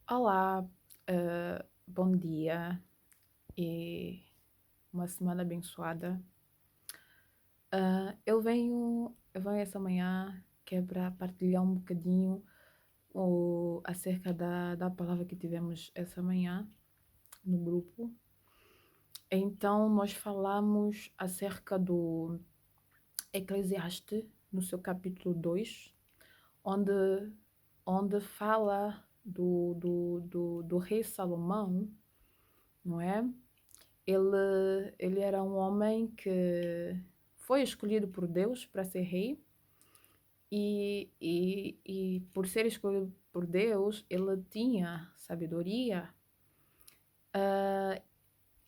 Olá, bom dia e uma semana abençoada. Eu venho essa manhã que é para partilhar um bocadinho acerca da palavra que tivemos essa manhã no grupo. Então, nós falamos acerca do Eclesiastes, no seu capítulo 2, onde, onde fala do rei Salomão, não é? Ele era um homem que foi escolhido por Deus para ser rei, e por ser escolhido por Deus, ele tinha sabedoria. Ah,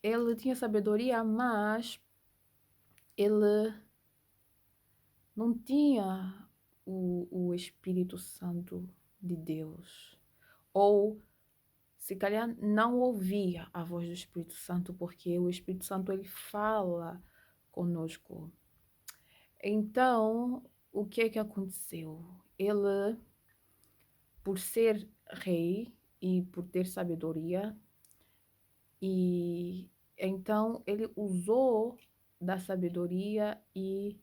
ele tinha sabedoria, mas ele não tinha o Espírito Santo de Deus. Ou, se calhar, não ouvia a voz do Espírito Santo, porque o Espírito Santo ele fala conosco. Então, o que é que aconteceu? Ele, por ser rei e por ter sabedoria, e então ele usou da sabedoria e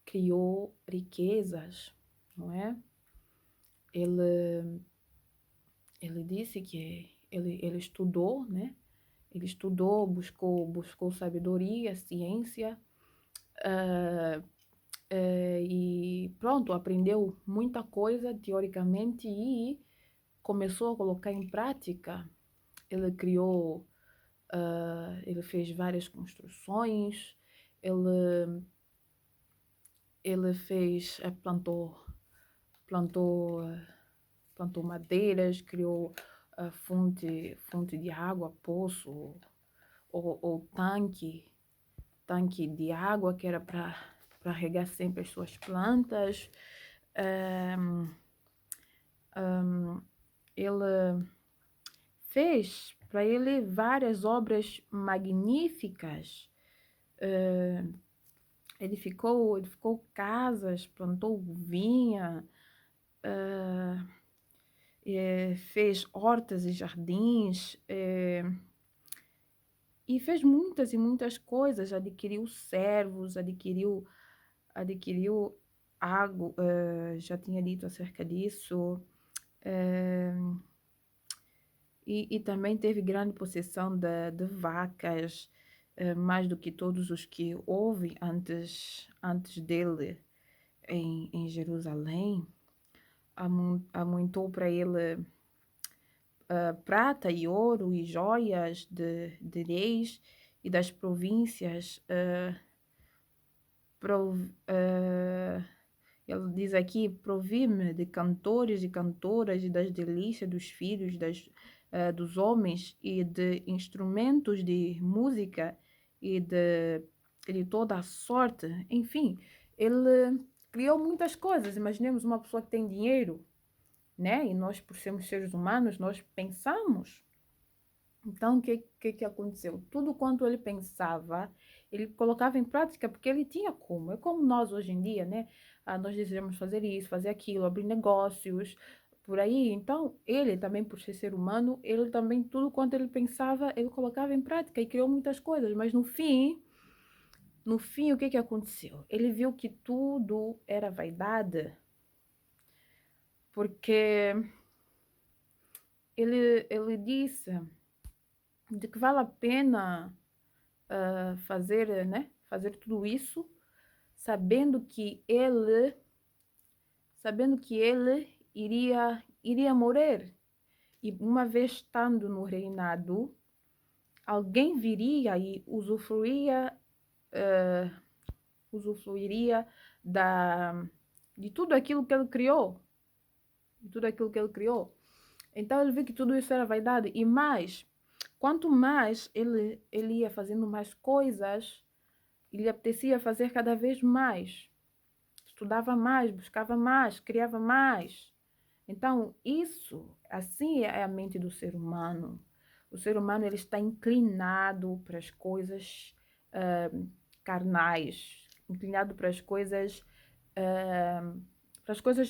criou riquezas, não é? Ele, ele disse que ele estudou, né? Ele estudou, buscou sabedoria, ciência, ah, e pronto, aprendeu muita coisa teoricamente e começou a colocar em prática. Ele criou, ele fez várias construções, ele, ele fez, plantou, plantou madeiras, criou fonte de água, poço ou tanque de água que era para regar sempre as suas plantas. Um, ele fez para ele várias obras magníficas. Edificou casas, plantou vinha, fez hortas e jardins, e fez muitas e muitas coisas. Adquiriu servos, adquiriu água, já tinha dito acerca disso. E também teve grande possessão de vacas, mais do que todos os que houve antes dele em Jerusalém. Aumentou para ele prata e ouro e joias de reis e das províncias. Ele diz aqui: provi-me de cantores e cantoras e das delícias dos filhos dos homens e de instrumentos de música e de toda a sorte. Enfim, ele criou muitas coisas. Imaginemos uma pessoa que tem dinheiro, né? E nós, por sermos seres humanos, nós pensamos. Então, o que aconteceu? Tudo quanto ele pensava, ele colocava em prática porque ele tinha como. É como nós hoje em dia, né? Nós desejamos fazer isso, fazer aquilo, abrir negócios, por aí. Então, ele também, por ser humano, ele também, tudo quanto ele pensava, ele colocava em prática e criou muitas coisas. Mas no fim, o que aconteceu? Ele viu que tudo era vaidade, porque ele disse de que vale a pena fazer, né? Fazer tudo isso, sabendo que ele iria morrer. E uma vez estando no reinado, alguém viria e usufruiria de tudo aquilo que ele criou, de tudo aquilo que ele criou. Então ele viu que tudo isso era vaidade. E mais, quanto mais ele ia fazendo mais coisas, ele apetecia fazer cada vez mais. Estudava mais, buscava mais, criava mais. Então, assim é a mente do ser humano. O ser humano ele está inclinado para as coisas carnais, inclinado para as coisas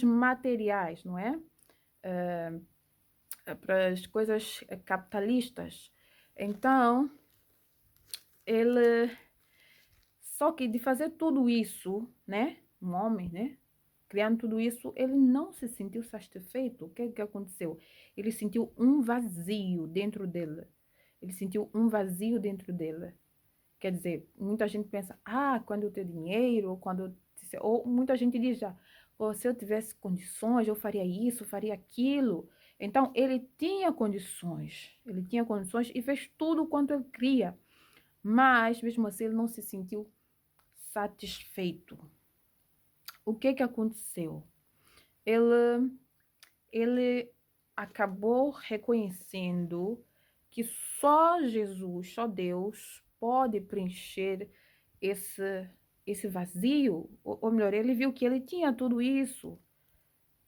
materiais, não é? para as coisas capitalistas. Então, ele, só que de fazer tudo isso, né, um homem, né, criando tudo isso, ele não se sentiu satisfeito. O que é que aconteceu? Ele sentiu um vazio dentro dele. Ele sentiu um vazio dentro dele. Quer dizer, muita gente pensa, quando eu tenho dinheiro, ou muita gente diz já, se eu tivesse condições, eu faria isso, faria aquilo. Então, ele tinha condições e fez tudo quanto ele queria, mas mesmo assim ele não se sentiu satisfeito. O que que aconteceu? Ele, ele acabou reconhecendo que só Jesus, só Deus pode preencher esse, esse vazio, ou melhor, ele viu que ele tinha tudo isso,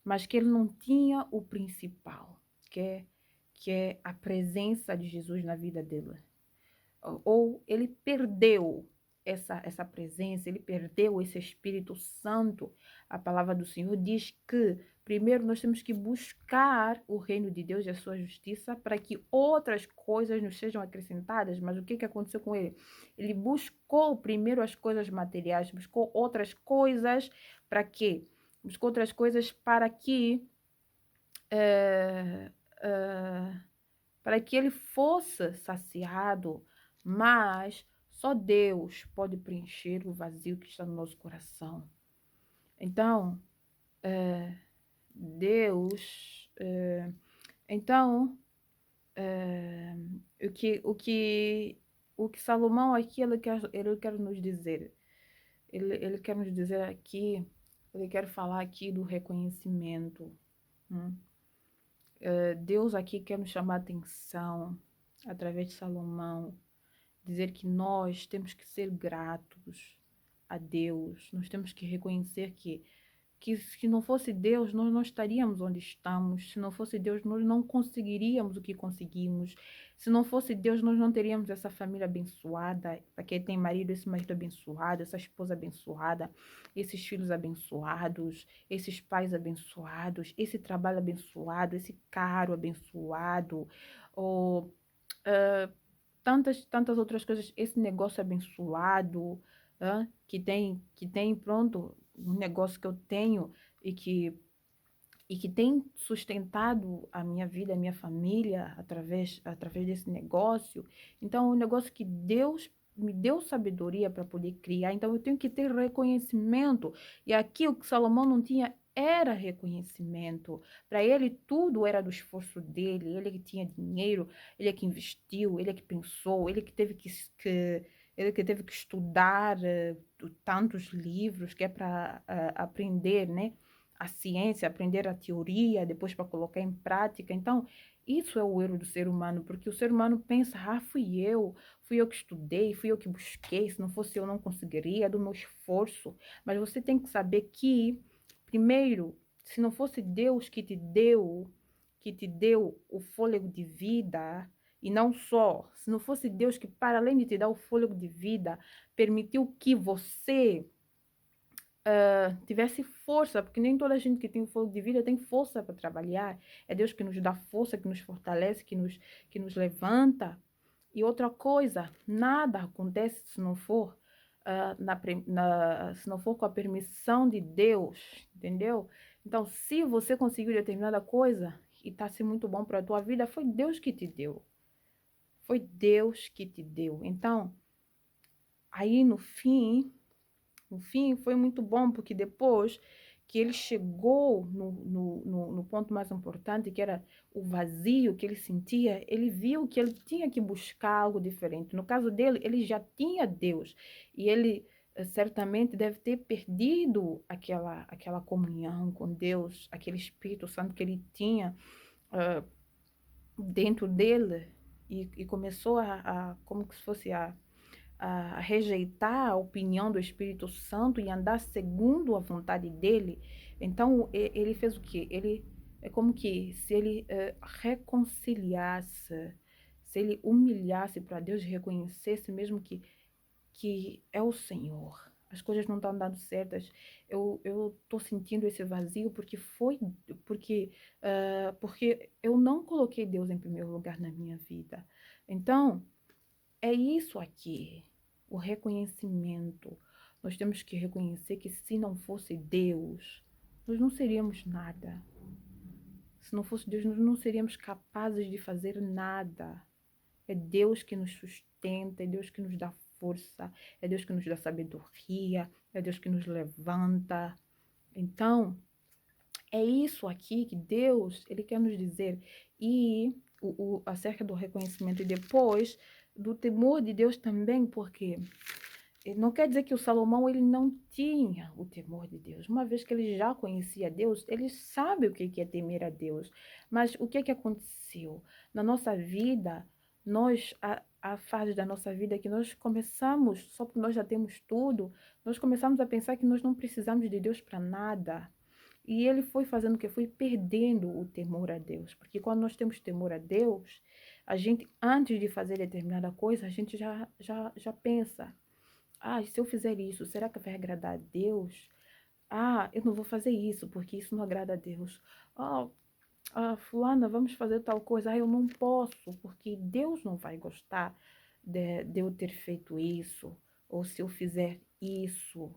mas que ele não tinha o principal, que é a presença de Jesus na vida dele. Ou ele perdeu essa presença, ele perdeu esse Espírito Santo. A palavra do Senhor diz que primeiro nós temos que buscar o reino de Deus e a sua justiça para que outras coisas nos sejam acrescentadas. Mas o que aconteceu com ele? Ele buscou primeiro as coisas materiais, buscou outras coisas para quê? Buscou outras coisas eh, eh, para que ele fosse saciado, mas só Deus pode preencher o vazio que está no nosso coração. Então, Deus, então, eh, o que, o que, o que Salomão aqui ele quer nos dizer, ele quer nos dizer aqui, ele quer falar aqui do reconhecimento. hum. Deus aqui quer nos chamar a atenção através de Salomão, dizer que nós temos que ser gratos a Deus, nós temos que reconhecer que se não fosse Deus, nós não estaríamos onde estamos, se não fosse Deus, nós não conseguiríamos o que conseguimos, se não fosse Deus, nós não teríamos essa família abençoada, para quem tem marido, esse marido abençoado, essa esposa abençoada, esses filhos abençoados, esses pais abençoados, esse trabalho abençoado, esse carro abençoado, ou tantas outras coisas, esse negócio abençoado, que tem, pronto, um negócio que eu tenho e que tem sustentado a minha vida, a minha família através desse negócio. Então, é um negócio que Deus me deu sabedoria para poder criar, então eu tenho que ter reconhecimento. E aqui o que Salomão não tinha era reconhecimento. Para ele tudo era do esforço dele, ele que tinha dinheiro, ele que investiu, ele que pensou, ele que teve que estudar tantos livros que é para aprender, né? A ciência, aprender a teoria, depois para colocar em prática. Então, isso é o erro do ser humano, porque o ser humano pensa, fui eu que estudei, fui eu que busquei, se não fosse eu não conseguiria, é do meu esforço. Mas você tem que saber que, primeiro, se não fosse Deus que te deu o fôlego de vida, e não só, se não fosse Deus que, para além de te dar o fôlego de vida, permitiu que você tivesse força, porque nem toda gente que tem o fogo de vida tem força para trabalhar. É Deus que nos dá força, que nos fortalece, que nos levanta. E outra coisa, nada acontece se não for, se não for com a permissão de Deus, entendeu? Então, se você conseguiu determinada coisa e está sendo muito bom para a tua vida, foi Deus que te deu. Foi Deus que te deu. Então, aí no fim, foi muito bom, porque depois que ele chegou no ponto mais importante, que era o vazio que ele sentia, ele viu que ele tinha que buscar algo diferente. No caso dele, ele já tinha Deus, e ele certamente deve ter perdido aquela comunhão com Deus, aquele Espírito Santo que ele tinha dentro dele, e começou como se fosse a rejeitar a opinião do Espírito Santo e andar segundo a vontade dele. Então, ele fez o quê? Ele é como que se ele reconciliasse, se ele humilhasse para Deus e reconhecesse mesmo que é o Senhor. as coisas não estão dando certas, eu estou sentindo esse vazio porque, porque eu não coloquei Deus em primeiro lugar na minha vida. Então, é isso aqui, o reconhecimento. Nós temos que reconhecer que se não fosse Deus, nós não seríamos nada. Se não fosse Deus, nós não seríamos capazes de fazer nada. É Deus que nos sustenta, é Deus que nos dá força, é Deus que nos dá sabedoria, é Deus que nos levanta. Então, é isso aqui que Deus, ele quer nos dizer. E acerca do reconhecimento e depois do temor de Deus também, porque não quer dizer que o Salomão ele não tinha o temor de Deus. Uma vez que ele já conhecia Deus, ele sabe o que é temer a Deus. Mas o que aconteceu? Na nossa vida, a fase da nossa vida que nós começamos, só porque nós já temos tudo, nós começamos a pensar que nós não precisamos de Deus para nada. E ele foi fazendo o que? Foi perdendo o temor a Deus. Porque quando nós temos temor a Deus, a gente, antes de fazer determinada coisa, a gente já pensa. Ah, se eu fizer isso, será que vai agradar a Deus? Ah, eu não vou fazer isso, porque isso não agrada a Deus. Ah, fulana, vamos fazer tal coisa. Ah, eu não posso, porque Deus não vai gostar de eu ter feito isso, ou se eu fizer isso.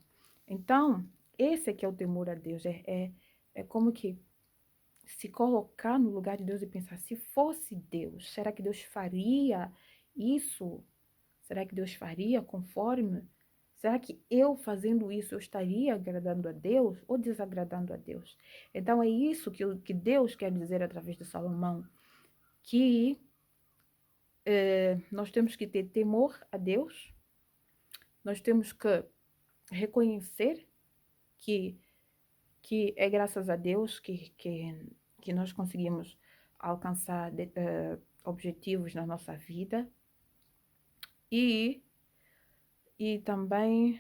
Então, esse é que é o temor a Deus. É como que se colocar no lugar de Deus e pensar, se fosse Deus, será que Deus faria isso? Será que Deus faria conforme? Será que eu fazendo isso eu estaria agradando a Deus ou desagradando a Deus? Então é isso que Deus quer dizer através de Salomão, que nós temos que ter temor a Deus, nós temos que reconhecer que, que é graças a Deus que nós conseguimos alcançar objetivos na nossa vida e, e também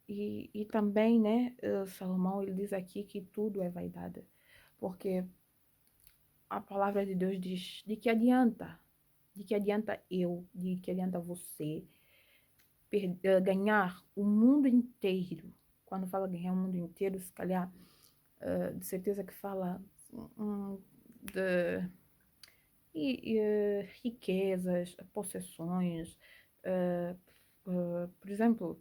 e também, né, Salomão, ele diz aqui que tudo é vaidade, porque a palavra de Deus diz de que adianta, de que adianta você ganhar o mundo inteiro. Quando fala ganhar o mundo inteiro, se calhar, de certeza que fala de riquezas, possessões, por exemplo,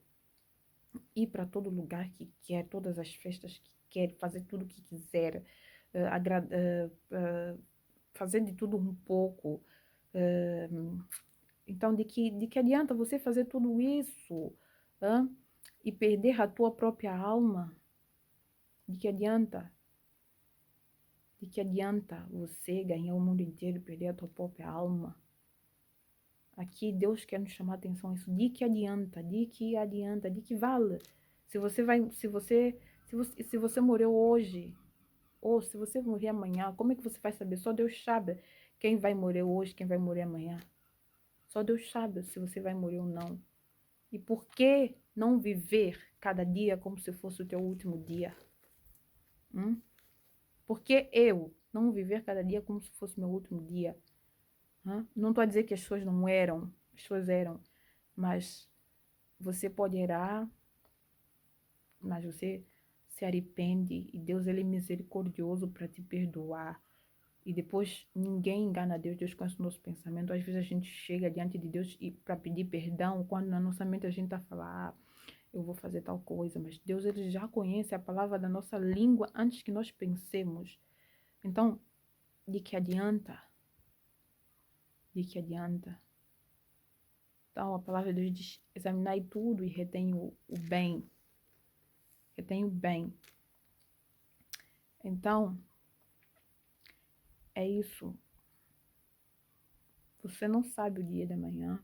ir para todo lugar que quer, todas as festas que quer, fazer tudo o que quiser, fazer de tudo um pouco. Então, de que adianta você fazer tudo isso e perder a tua própria alma? De que adianta? De que adianta você ganhar o mundo inteiro e perder a tua própria alma? Aqui Deus quer nos chamar a atenção a isso. De que adianta? De que adianta? De que vale? Se você morreu hoje, ou se você morrer amanhã, como é que você vai saber? Só Deus sabe quem vai morrer hoje, quem vai morrer amanhã. Só Deus sabe se você vai morrer ou não. E por que não viver cada dia como se fosse o teu último dia? Por que eu não viver cada dia como se fosse meu último dia? Não estou a dizer que as pessoas não eram, as pessoas eram, mas você pode errar, mas você se arrepende e Deus ele é misericordioso para te perdoar. E depois ninguém engana Deus, Deus conhece o nosso pensamento. Às vezes a gente chega diante de Deus e para pedir perdão, quando na nossa mente a gente está falando, eu vou fazer tal coisa, mas Deus ele já conhece a palavra da nossa língua antes que nós pensemos. Então, de que adianta? De que adianta? Então, a palavra de Deus diz, examinai tudo e retém o bem. Retém o bem. Então, é isso. Você não sabe o dia da manhã.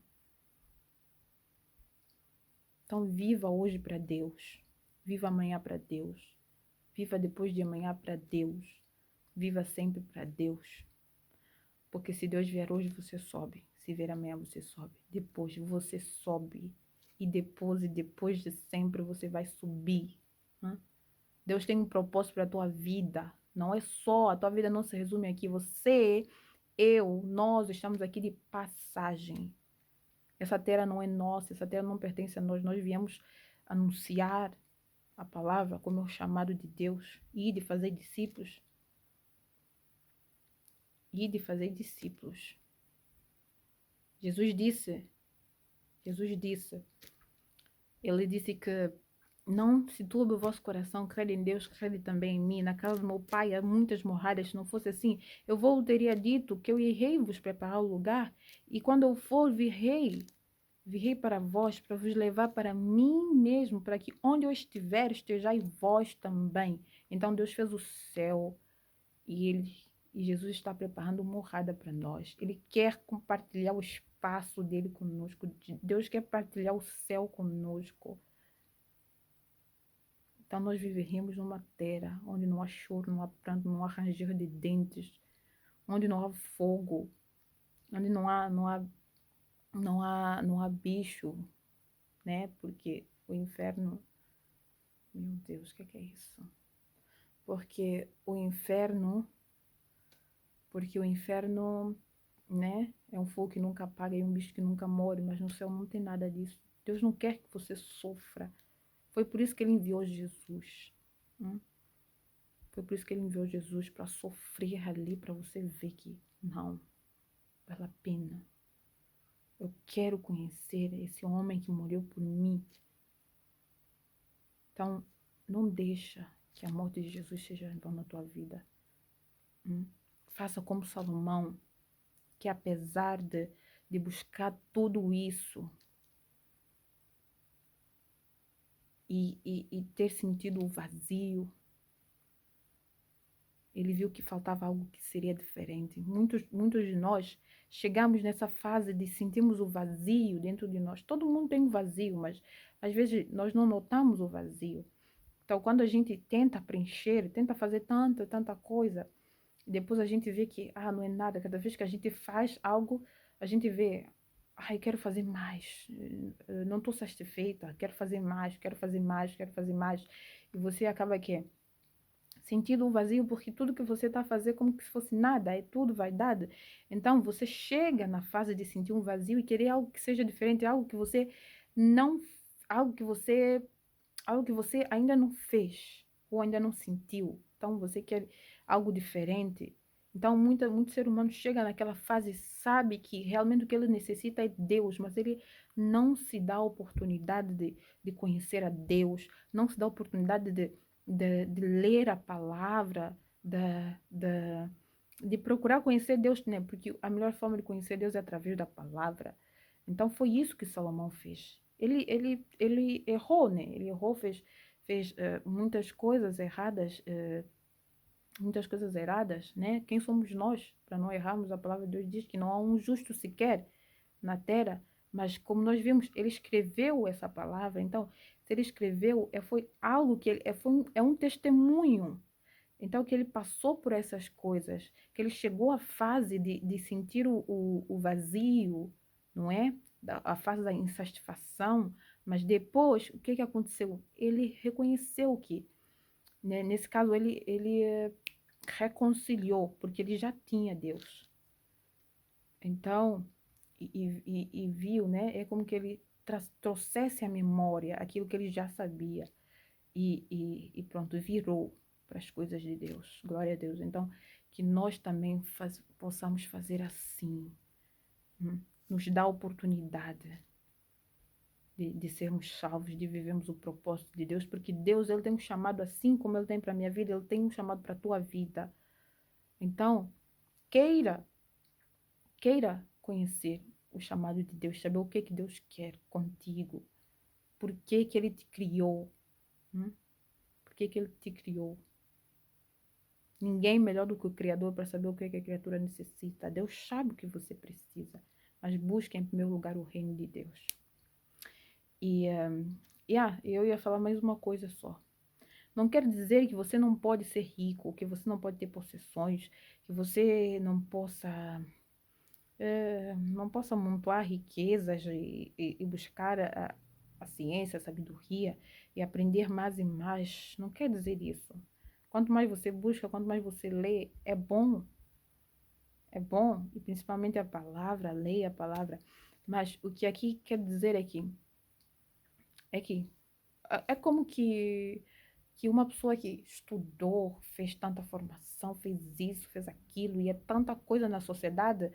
Então, viva hoje para Deus. Viva amanhã para Deus. Viva depois de amanhã para Deus. Viva sempre para Deus. Porque se Deus vier hoje, você sobe. Se vier amanhã, você sobe. Depois, você sobe. E depois de sempre, você vai subir. Deus tem um propósito para a tua vida. Não é só, a tua vida não se resume aqui. Você, eu, nós estamos aqui de passagem. Essa terra não é nossa, essa terra não pertence a nós. Nós viemos anunciar a palavra como é o chamado de Deus, e de fazer discípulos. E de fazer discípulos. Jesus disse, ele disse que não se turbe o vosso coração, crede em Deus, crede também em mim. Na casa do meu pai há muitas moradas, se não fosse assim, eu teria dito que eu irei vos preparar o lugar, e quando eu for, virei para vós, para vos levar para mim mesmo, para que onde eu estiver, estejais vós também. Então Deus fez o céu, e Jesus está preparando morada para nós. Ele quer compartilhar o espaço dele conosco. Deus quer partilhar o céu conosco. Então nós viveremos numa terra onde não há choro, não há pranto, não há ranger de dentes, onde não há fogo, onde não há bicho, né? Porque o inferno, meu Deus, o que é isso? Porque o inferno, né, é um fogo que nunca apaga e um bicho que nunca morre, mas no céu não tem nada disso. Deus não quer que você sofra. Foi por isso que ele enviou Jesus. Foi por isso que ele enviou Jesus, para sofrer ali, para você ver que não, vale a pena. Eu quero conhecer esse homem que morreu por mim. Então, não deixa que a morte de Jesus seja em vão na tua vida. Faça como Salomão, que apesar de buscar tudo isso e ter sentido o vazio, ele viu que faltava algo que seria diferente. Muitos de nós chegamos nessa fase de sentirmos o vazio dentro de nós. Todo mundo tem um vazio, mas às vezes nós não notamos o vazio. Então, quando a gente tenta preencher, tenta fazer tanta coisa, depois a gente vê que não é nada. Cada vez que a gente faz algo, a gente vê, eu quero fazer mais, não estou satisfeita, quero fazer mais, quero fazer mais, quero fazer mais. E você acaba que sentindo um vazio, porque tudo que você está a fazer como se fosse nada, é tudo vaidade. Então você chega na fase de sentir um vazio e querer algo que seja diferente, algo que você não, algo que você ainda não fez ou ainda não sentiu. Então você quer algo diferente. Então muito ser humano chega naquela fase, sabe que realmente o que ele necessita é Deus, mas ele não se dá a oportunidade de conhecer a Deus, não se dá a oportunidade de ler a palavra, de procurar conhecer Deus, né? Porque a melhor forma de conhecer Deus é através da palavra. Então foi isso que Salomão fez. Ele errou, né? Ele errou, fez muitas coisas erradas, né? Quem somos nós para não errarmos? A palavra de Deus diz que não há um justo sequer na terra, mas como nós vimos, ele escreveu essa palavra. Então, se ele escreveu, foi algo que é um testemunho. Então, que ele passou por essas coisas, que ele chegou à fase de sentir o vazio, não é? A fase da insatisfação, mas depois, o que aconteceu? Ele reconheceu que, né, nesse caso, ele reconciliou, porque ele já tinha Deus. Então, e viu, né? É como que ele trouxesse à memória aquilo que ele já sabia e pronto, virou para as coisas de Deus. Glória a Deus. Então, que nós também possamos fazer assim. Nos dá a oportunidade de sermos salvos, de vivermos o propósito de Deus, porque Deus, ele tem um chamado assim como ele tem para a minha vida, ele tem um chamado para a tua vida. Então, queira conhecer o chamado de Deus, saber o que Deus quer contigo, por que ele te criou, por que ele te criou. Ninguém melhor do que o Criador para saber o que a criatura necessita. Deus sabe o que você precisa, mas busque em primeiro lugar o reino de Deus. E eu ia falar mais uma coisa só. Não quer dizer que você não pode ser rico, que você não pode ter possessões, que você não possa amontoar riquezas e buscar a ciência, a sabedoria e aprender mais e mais. Não quer dizer isso. Quanto mais você busca, quanto mais você lê, é bom. É bom, e principalmente a palavra, leia a palavra. Mas o que aqui quer dizer é que é como que uma pessoa que estudou, fez tanta formação, fez isso, fez aquilo, e é tanta coisa na sociedade,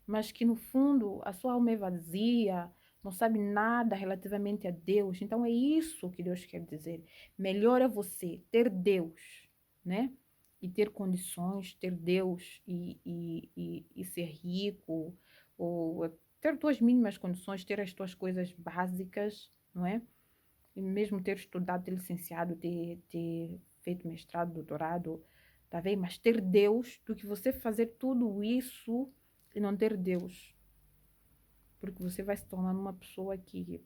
mas que no fundo a sua alma é vazia, não sabe nada relativamente a Deus. Então é isso que Deus quer dizer. Melhor é você ter Deus, né? E ter condições, ter Deus e ser rico, ou ter tuas mínimas condições, ter as tuas coisas básicas, não é? E mesmo ter estudado, ter licenciado, ter feito mestrado, doutorado, tá vendo? Mas ter Deus do que você fazer tudo isso e não ter Deus. Porque você vai se tornar uma pessoa que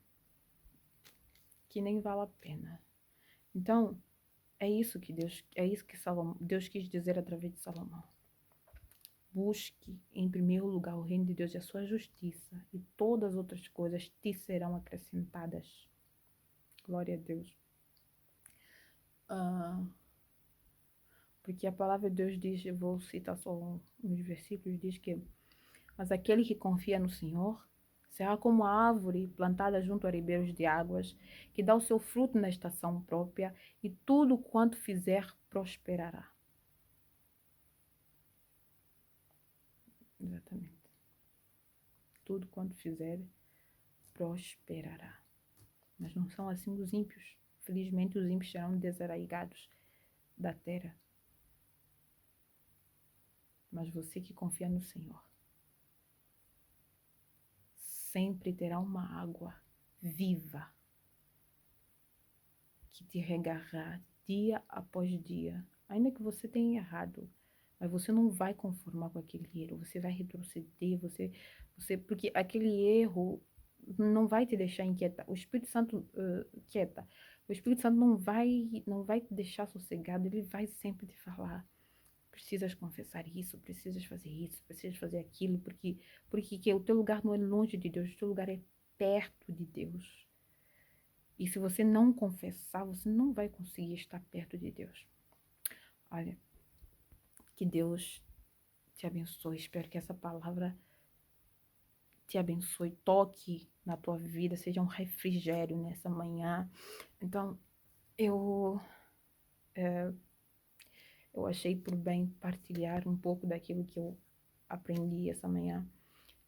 nem vale a pena. Então, é isso que Deus quis dizer através de Salomão. Busque em primeiro lugar o reino de Deus e a sua justiça, e todas as outras coisas te serão acrescentadas. Glória a Deus. Ah, porque a palavra de Deus diz, eu vou citar só uns versículos, diz que mas aquele que confia no Senhor será como a árvore plantada junto a ribeiros de águas, que dá o seu fruto na estação própria, e tudo quanto fizer prosperará. Exatamente. Tudo quanto fizer prosperará. Mas não são assim os ímpios. Felizmente os ímpios serão desarraigados da terra. Mas você que confia no Senhor sempre terá uma água viva que te regará dia após dia. Ainda que você tenha errado, mas você não vai conformar com aquele erro, você vai retroceder, porque aquele erro não vai te deixar inquieta. O Espírito Santo quieta. O Espírito Santo não vai te deixar sossegado, ele vai sempre te falar. Precisas confessar isso, precisas fazer aquilo, porque que o teu lugar não é longe de Deus, o teu lugar é perto de Deus. E se você não confessar, você não vai conseguir estar perto de Deus. Olha, que Deus te abençoe. Espero que essa palavra te abençoe, toque na tua vida, seja um refrigério nessa manhã. Então, eu, eu achei por bem partilhar um pouco daquilo que eu aprendi essa manhã.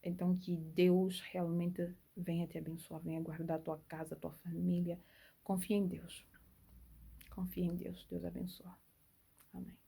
Então, que Deus realmente venha te abençoar, venha guardar a tua casa, a tua família. Confia em Deus. Confia em Deus. Deus abençoe. Amém.